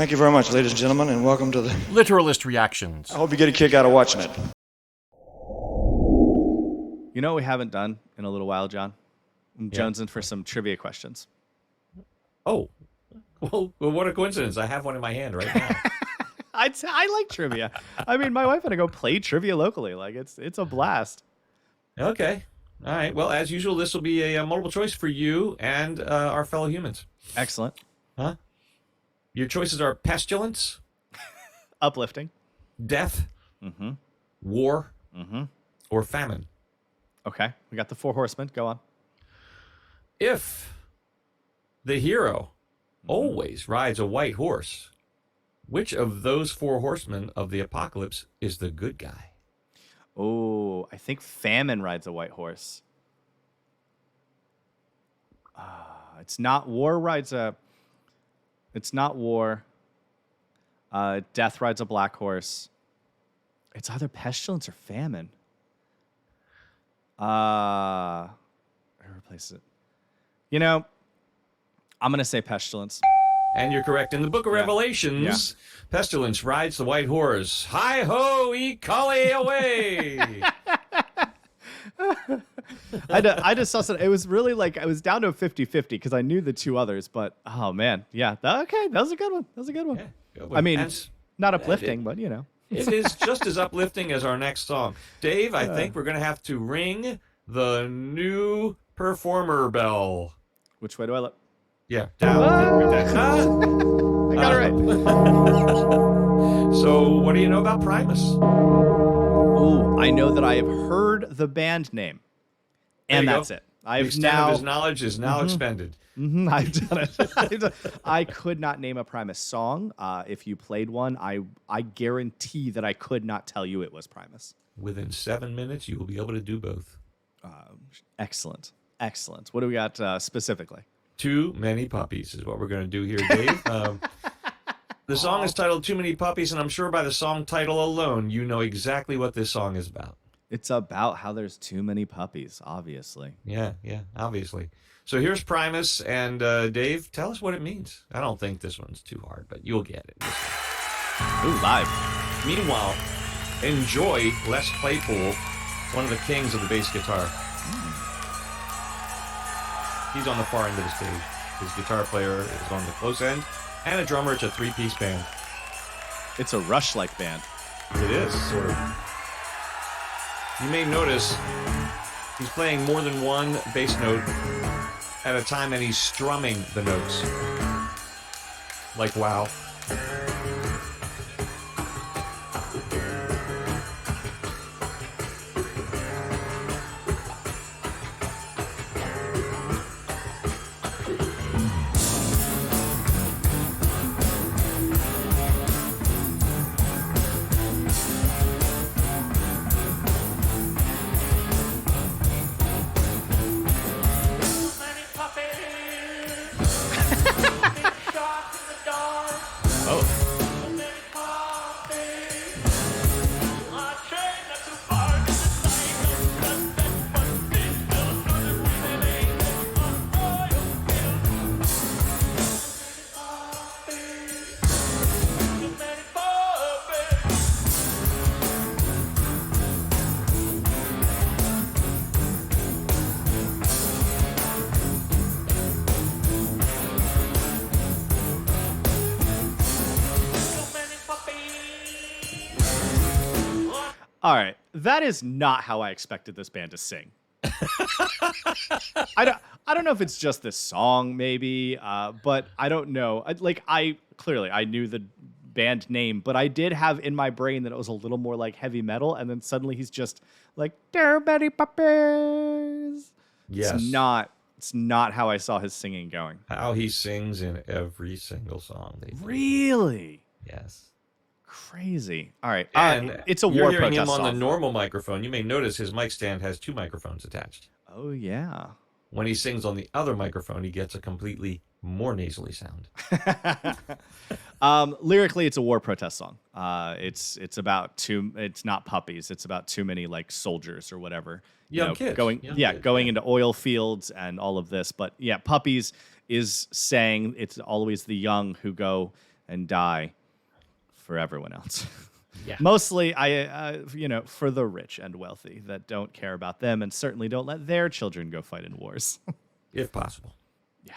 Thank you very much, ladies and gentlemen, and welcome to the... Literalist reactions. I hope you get a kick out of watching it. You know what we haven't done in a little while, John? I'm jonesing for some trivia questions. Oh, well, what a coincidence. I have one in my hand right now. I like trivia. I mean, my wife and I go play trivia locally. Like, it's a blast. Okay. All right. Well, as usual, this will be a multiple choice for you and our fellow humans. Excellent. Huh? Your choices are pestilence, Uplifting. death, war, or famine. Okay. We got the 4 horsemen. Go on. If the hero always rides a white horse, which of those 4 horsemen of the apocalypse is the good guy? Oh, I think famine rides a white horse. It's not war rides a... It's not war. Death rides a black horse. It's either pestilence or famine. Who replaces it? You know, I'm going to say pestilence. And you're correct. In the book of Revelations, pestilence rides the white horse. Hi-ho, e-collie away! I just saw something. It was really like, I was down to a 50-50 because I knew the 2 others, but oh man. Yeah. Okay. That was a good one. That was a good one. Yeah, good one. I mean, And not uplifting, but you know. it is just as uplifting as our next song. Dave, I think we're going to have to ring the new performer bell. Which way do I look? Yeah, down. I got it right. So, what do you know about Primus? Ooh, I know that I have heard the band name, and that's it. The I've extent of now his knowledge is now expended. I've done it. I could not name a Primus song. If you played one, I guarantee that I could not tell you it was Primus. Within 7 minutes, you will be able to do both. Excellent. What do we got specifically? Too Many Puppies is what we're going to do here, Dave. The song is titled Too Many Puppies, and I'm sure by the song title alone, you know exactly what this song is about. It's about how there's too many puppies, obviously. Yeah, obviously. So here's Primus, and Dave, tell us what it means. I don't think this one's too hard, but you'll get it. Ooh, live. Meanwhile, enjoy Les Claypool, one of the kings of the bass guitar. He's on the far end of the stage. His guitar player is on the close end, and a drummer. It's a 3-piece band. It's a Rush-like band. It is, sort of. You may notice he's playing more than one bass note at a time, and he's strumming the notes. Like, wow. All right, that is not how I expected this band to sing. I don't know if it's just this song, maybe, but I don't know. I knew the band name, but I did have in my brain that it was a little more like heavy metal, and then suddenly he's just like, "Too many puppies." Yes. It's not how I saw his singing going. How he sings in every single song. They do. Really? Yes. Crazy. All right. And it's a you're war hearing protest him on song. the normal microphone. You may notice his mic stand has 2 microphones attached. Oh, yeah. When he sings on the other microphone, he gets a completely more nasally sound. Lyrically, it's a war protest song. It's not puppies. It's about too many like soldiers or whatever. Young kids. Going into oil fields and all of this. But yeah, Puppies is saying it's always the young who go and die for everyone else. Yeah. Mostly, for the rich and wealthy that don't care about them and certainly don't let their children go fight in wars. If possible. Yeah.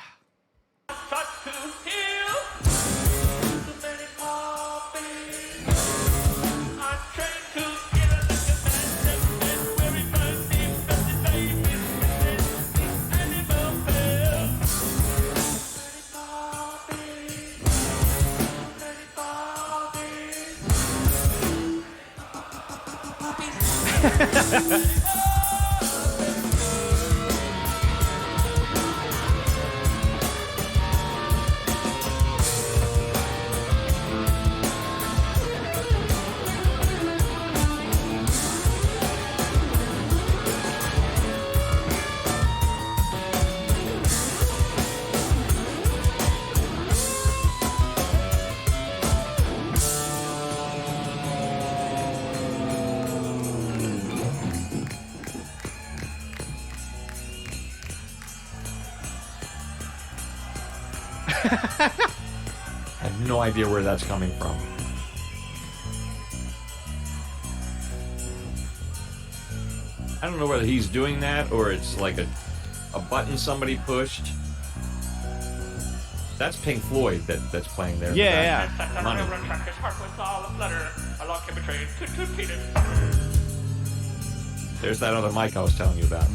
I have no idea where that's coming from. I don't know whether he's doing that or it's like a button somebody pushed. That's Pink Floyd that's playing there. Yeah. Money. There's that other mic I was telling you about.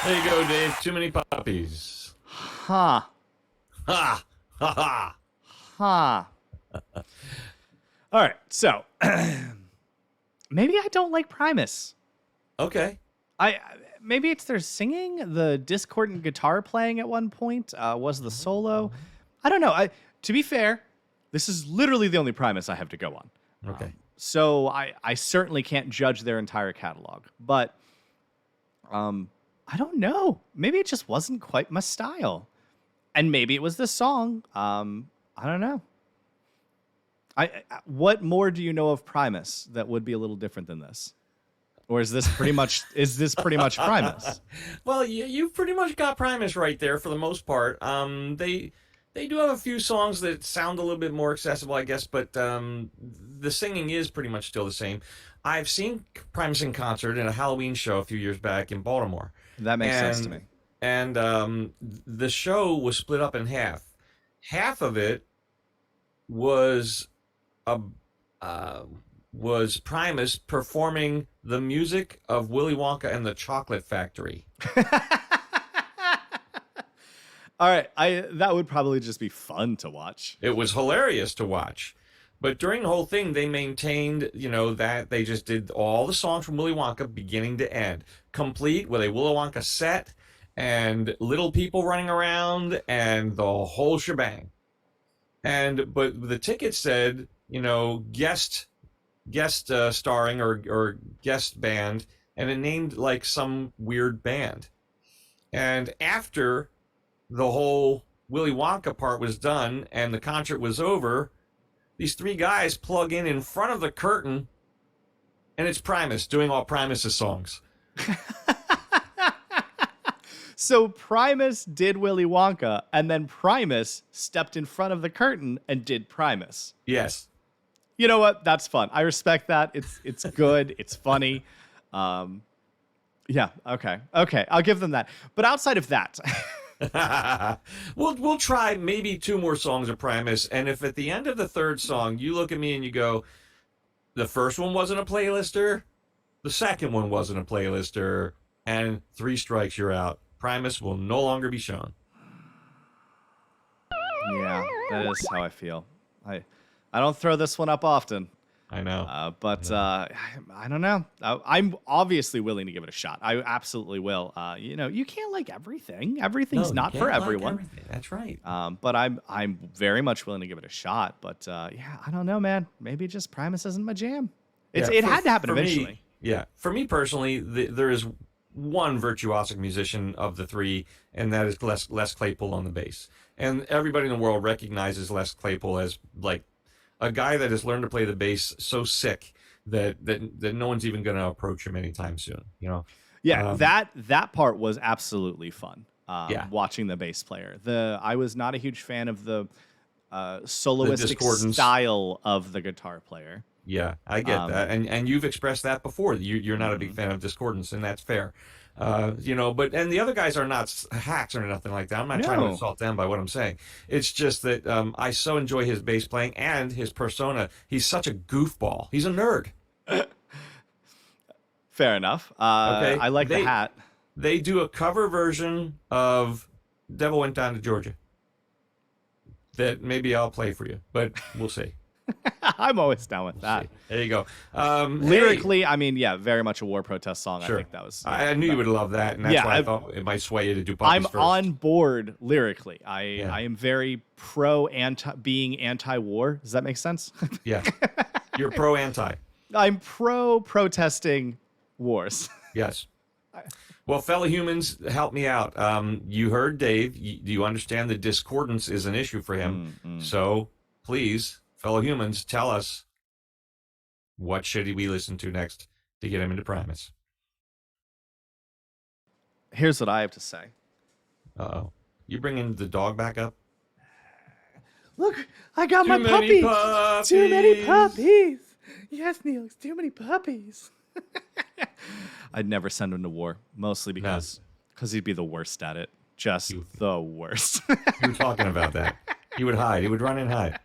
There you go, Dave. Too many puppies. Huh. Ha! Ha ha! Huh. All right, so maybe I don't like Primus. Okay. Maybe it's their singing, the discordant guitar playing at one point was the solo. I don't know. To be fair, this is literally the only Primus I have to go on. Okay. So I certainly can't judge their entire catalog, but I don't know. Maybe it just wasn't quite my style, and maybe it was the song. I don't know. What more do you know of Primus that would be a little different than this? Or is this pretty much Primus? Well, you've pretty much got Primus right there for the most part. They do have a few songs that sound a little bit more accessible, I guess, but the singing is pretty much still the same. I've seen Primus in concert in a Halloween show a few years back in Baltimore. That makes sense to me. And the show was split up in half. Half of it was Primus performing the music of Willy Wonka and the Chocolate Factory. All right, that would probably just be fun to watch. It was hilarious to watch. But during the whole thing, they maintained, that they just did all the songs from Willy Wonka beginning to end, complete with a Willy Wonka set and little people running around and the whole shebang. But the ticket said, guest starring or guest band, and it named like some weird band. And after the whole Willy Wonka part was done and the concert was over, these three guys plug in front of the curtain, and it's Primus doing all Primus's songs. So Primus did Willy Wonka, and then Primus stepped in front of the curtain and did Primus. Yes. You know what? That's fun. I respect that. It's good. It's funny. Yeah. Okay. I'll give them that. But outside of that, we'll try maybe 2 more songs of Primus, and if at the end of the 3rd song you look at me and you go, the first one wasn't a playlister, the second one wasn't a playlister, and 3 strikes, you're out. Primus will no longer be shown. yeah, that is how I feel. I don't throw this one up often. I know. But I don't know. I'm obviously willing to give it a shot. I absolutely will. You can't like everything. Everything's not for everyone. Everything. That's right. But I'm very much willing to give it a shot. But yeah, I don't know, man. Maybe just Primus isn't my jam. It had to happen eventually. For me personally, there is one virtuosic musician of the 3, and that is Les Claypool on the bass. And everybody in the world recognizes Les Claypool as like a guy that has learned to play the bass so sick that no one's even going to approach him anytime soon. Yeah, that part was absolutely fun. Watching the bass player. I was not a huge fan of the soloistic style of the guitar player. Yeah, I get that, and you've expressed that before. You're not a big fan of discordance, and that's fair. But the other guys are not hacks or nothing like that. I'm not trying to insult them by what I'm saying. It's just that I so enjoy his bass playing and his persona. He's such a goofball. He's a nerd. Fair enough. Okay, I like the hat. They do a cover version of "Devil Went Down to Georgia" that maybe I'll play for you, but we'll see. I'm always down with that. There you go. Lyrically, I mean, very much a war protest song. Sure. I think that was. I knew you would love that, and that's why I thought it might sway you to do Puppies I'm first. on board lyrically. I am very being anti-war. Does that make sense? Yeah. You're pro-anti. I'm pro-protesting wars. Yes. Well, fellow humans, help me out. You heard Dave. Do you understand that discordance is an issue for him? So, please, fellow humans, tell us, what should we listen to next to get him into Primus? Here's what I have to say. Uh-oh. You bringing the dog back up? Look, I got my puppy. Too many puppies. Yes, Neil, too many puppies. I'd never send him to war, mostly because he'd be the worst at it. Just the worst. You were talking about that. He would hide. He would run and hide.